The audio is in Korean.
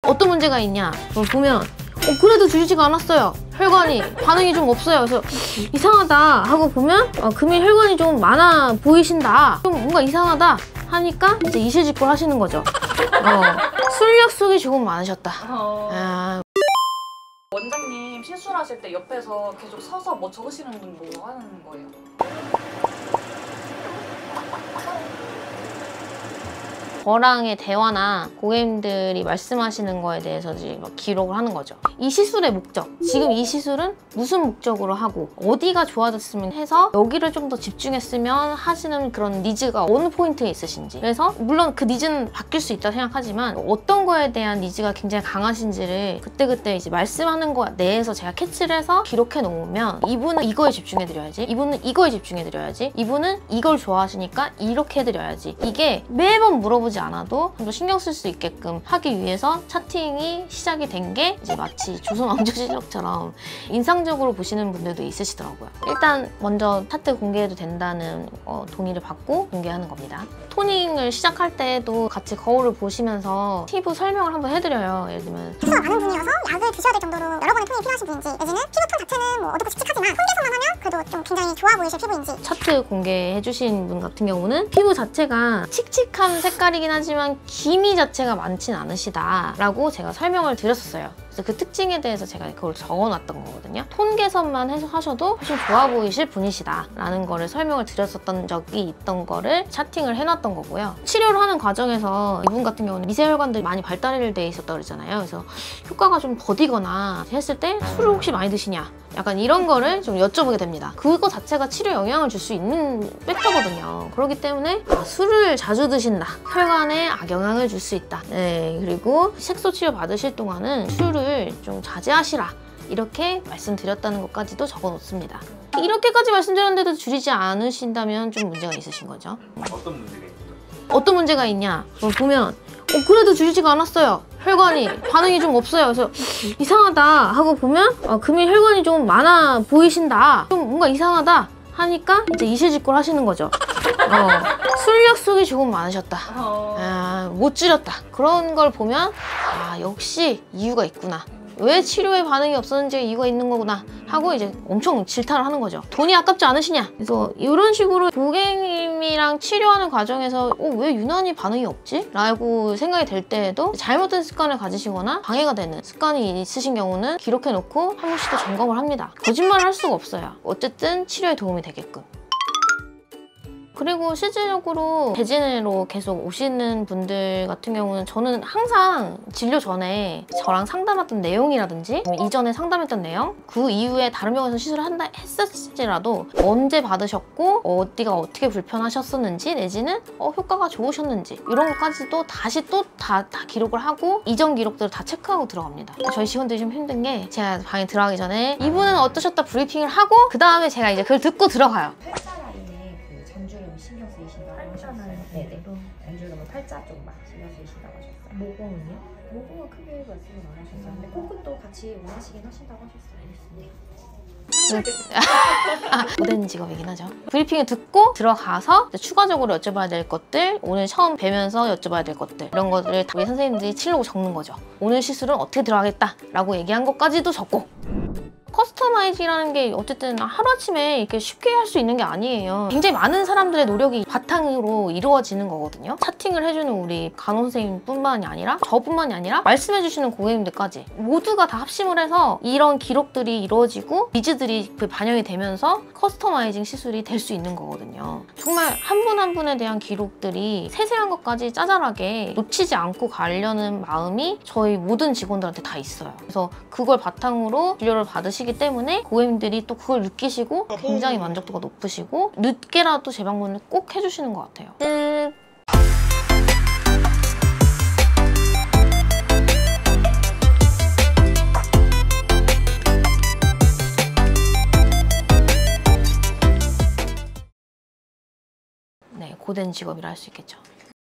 어떤 문제가 있냐 보면 그래도 줄이지가 않았어요. 혈관이 반응이 좀 없어요. 그래서 이상하다 하고 보면 금이 혈관이 좀 많아 보이신다. 좀 뭔가 이상하다 하니까 이제 이실직고를 하시는 거죠. 술약속이 조금 많으셨다. 원장님 시술하실 때 옆에서 계속 서서 뭐 적으시는 분 뭐 하는 거예요? 저랑의 대화나 고객님들이 말씀하시는 거에 대해서 이제 막 기록을 하는 거죠. 이 시술의 목적, 지금 이 시술은 무슨 목적으로 하고 어디가 좋아졌으면 해서 여기를 좀 더 집중했으면 하시는 그런 니즈가 어느 포인트에 있으신지. 그래서 물론 그 니즈는 바뀔 수 있다고 생각하지만 어떤 거에 대한 니즈가 굉장히 강하신지를 그때그때 이제 말씀하는 거 내에서 제가 캐치를 해서 기록해 놓으면 이분은 이거에 집중해 드려야지, 이분은 이거에 집중해 드려야지, 이분은 이걸 좋아하시니까 이렇게 해드려야지. 이게 매번 물어보지 않아도 좀 더 신경 쓸 수 있게끔 하기 위해서 차팅이 시작이 된 게 이제 마치 조선왕조실록처럼 인상적으로 보시는 분들도 있으시더라고요. 일단 먼저 차트 공개해도 된다는 동의를 받고 공개하는 겁니다. 토닝을 시작할 때도 같이 거울을 보시면서 피부 설명을 한번 해드려요. 예를 들면 피부가 많은 분이어서 약을 드셔야 될 정도로 여러 번의 토닝이 필요하신 분인지, 내지는 피부톤 자체는 뭐 어둡고 칙칙하지만 통계선만 하면 그래도 좀 굉장히 좋아 보이실 피부인지. 차트 공개해주신 분 같은 경우는 피부 자체가 칙칙한 색깔이긴 하지만 기미 자체가 많진 않으시다 라고 제가 설명을 드렸었어요. 그래서 그 특징에 대해서 제가 그걸 적어놨던 거거든요. 톤 개선만 해서 하셔도 훨씬 좋아 보이실 분이시다 라는 거를 설명을 드렸었던 적이 있던 거를 차팅을 해놨던 거고요. 치료를 하는 과정에서 이분 같은 경우는 미세혈관들이 많이 발달돼 있었다고 그랬잖아요. 그래서 효과가 좀 더디거나 했을 때 술을 혹시 많이 드시냐, 약간 이런 거를 좀 여쭤보게 됩니다. 그거 자체가 치료에 영향을 줄 수 있는 팩터거든요. 그렇기 때문에 술을 자주 드신다, 혈관에 악영향을 줄 수 있다. 네, 그리고 색소 치료 받으실 동안은 술을 좀 자제하시라, 이렇게 말씀드렸다는 것까지도 적어놓습니다. 이렇게까지 말씀드렸는데도 줄이지 않으신다면 좀 문제가 있으신 거죠. 어떤 문제가 있어요? 어떤 문제가 있냐 보면 그래도 줄이지가 않았어요. 혈관이 반응이 좀 없어요. 그래서 이상하다 하고 보면 금이 혈관이 좀 많아 보이신다. 좀 뭔가 이상하다 하니까 이제 이실직고를 하시는 거죠. 술약속이 조금 많으셨다. 못 줄였다. 그런 걸 보면 역시 이유가 있구나. 왜 치료에 반응이 없었는지 이유가 있는 거구나 하고 이제 엄청 질타를 하는 거죠. 돈이 아깝지 않으시냐? 그래서 이런 식으로 고객님이랑 치료하는 과정에서 왜 유난히 반응이 없지? 라고 생각이 될 때에도 잘못된 습관을 가지시거나 방해가 되는 습관이 있으신 경우는 기록해놓고 한 번씩 더 점검을 합니다. 거짓말을 할 수가 없어요. 어쨌든 치료에 도움이 되게끔. 그리고 실질적으로 대진으로 계속 오시는 분들 같은 경우는 저는 항상 진료 전에 저랑 상담했던 내용이라든지 이전에 상담했던 내용, 그 이후에 다른 병원에서 시술을 한다 했을지라도 언제 받으셨고 어디가 어떻게 불편하셨었는지, 내지는 효과가 좋으셨는지 이런 것까지도 다시 또 다 기록을 하고 이전 기록들을 다 체크하고 들어갑니다. 저희 직원들이 좀 힘든 게 제가 방에 들어가기 전에 이분은 어떠셨다 브리핑을 하고 그 다음에 제가 이제 그걸 듣고 들어가요. 잔주름 신경 쓰이신다고 하셨어요. 네네. 잔주름은 팔자 쪽만 신경 쓰이신다고 하셨어요. 모공은요? 모공은 크게 말씀을 안 하셨어요. 근데 코끝도 같이 원하시긴 하신다고 하셨어요. 고된 직업이긴 하죠. 브리핑을 듣고 들어가서 추가적으로 여쭤봐야 될 것들, 오늘 처음 뵈면서 여쭤봐야 될 것들, 이런 것들을 우리 선생님들이 칠로 적는 거죠. 오늘 시술은 어떻게 들어가겠다 라고 얘기한 것까지도 적고. 커스터마이징이라는 게 어쨌든 하루아침에 이렇게 쉽게 할 수 있는 게 아니에요. 굉장히 많은 사람들의 노력이 바탕으로 이루어지는 거거든요. 차팅을 해주는 우리 간호 선생님뿐만이 아니라 저뿐만이 아니라 말씀해주시는 고객님들까지 모두가 다 합심을 해서 이런 기록들이 이루어지고 니즈들이 반영이 되면서 커스터마이징 시술이 될 수 있는 거거든요. 정말 한 분 한 분에 대한 기록들이 세세한 것까지 짜잘하게 놓치지 않고 가려는 마음이 저희 모든 직원들한테 다 있어요. 그래서 그걸 바탕으로 진료를 받으시기 때문에 고객님들이 또 그걸 느끼시고 굉장히 만족도가 높으시고 늦게라도 재방문을 꼭 해주시는 것 같아요. 네, 고된 직업이라 할 수 있겠죠.